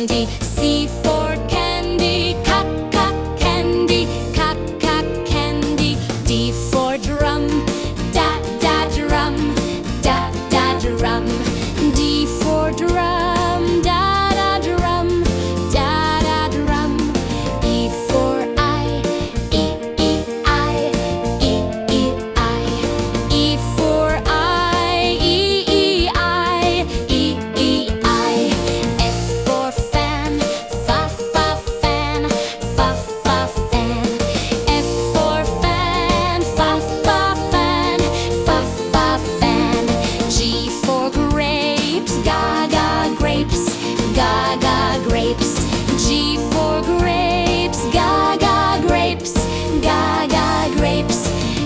candy. C for candy, cock, cock, candy, cock, cock, candy. D for drum, da, da, drum, da, da, drum. D for drum, da, da, drum, da, da, drum. E for eye, e, e, eye, e, e, eye. E for eye, e, e, eye, e, e, eye. F for fan, fa, fa, fan, fa, fa, fan. F for fan, fa, fa, fan, fa, fa, fan. G for grapes, ga, ga, grapes, ga, ga, grapes. G for grapes, ga, ga, grapes, ga, ga, grapes.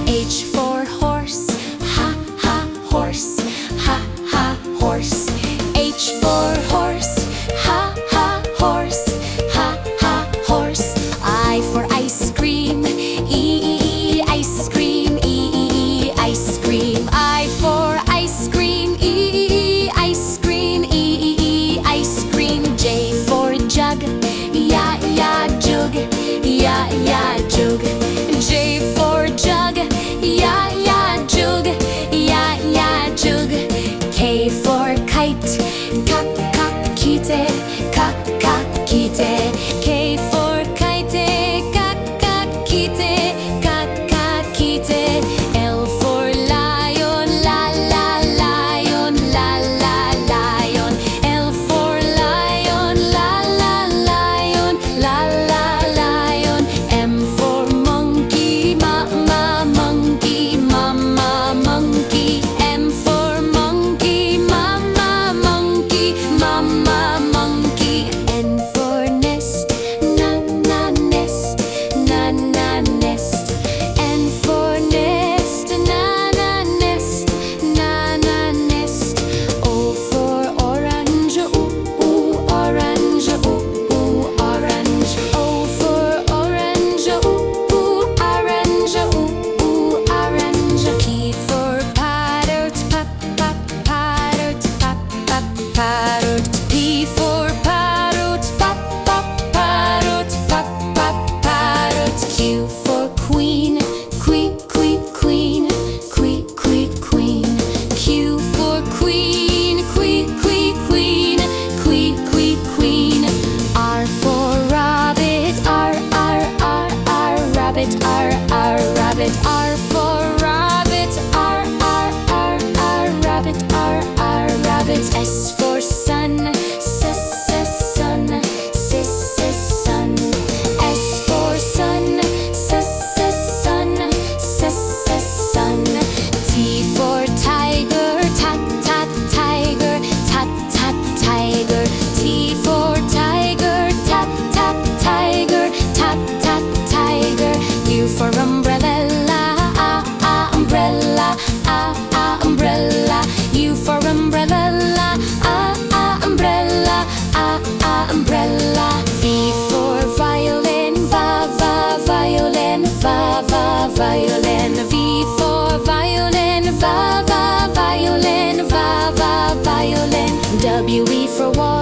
H for horse, ha, ha, horse, ha, ha, horse. H for horse, ha, ha, horse, ha, ha, horse. I for ice cream, e, e, ice cream, e, e, ice cream. I for ice cream, e, e, ice cream, e, e, ice cream. J for jug, ya, ya, jug, ya, ya, jug. J for jug, ya, ya, jug, ya, ya, jug. K for kite, cock, cock, kite, cock, cock, kite. K for kite, cock, cock, kite, cock, cock, kite. L for lion, la, la, lion, la, la, lion. L for lion, la, la, lion, la, la, lion. M for monkey, ma, ma, monkey, mama, monkey. M for monkey, mama, monkey, mama, monkey. N for nest, na, na, nest, na, na, nest. N for nest, na, na, nest, na, na, nest. O for orange, ooh, ooh, orange, ooh, ooh, orange. O for orange, ooh, ooh, orange, ooh, ooh, orange. P for parrot, pop, pop, parrot, pop, pop, parrot. P for parrot, pop, pop, parrot, pop, pop, parrot. Q for queen, queen, queen, queen, queen, queen, queen. Q for queen, queen, queen, queen, queen, queen, queen. R for rabbit, R, R, R, R, rabbit, R, R, rabbit. R for rabbit, R, R, R, R, rabbit, R, R, rabbit. S for sun, S, S, sun, S, S, sun. S for sun, S, S, sun, S, S, sun. T for tiger, tat, tat, tiger, tat, tat, tiger. T for tiger, tat, tat, tiger, tat, tat, tiger. U for umbrella, ah, ah, umbrella, ah, ah, umbrella. U for umbrella, ah, ah, umbrella, ah, ah, umbrella. V for violin, va, va, violin, va, va, violin. V for violin, va, va, violin, va, va, violin. W, E for wall.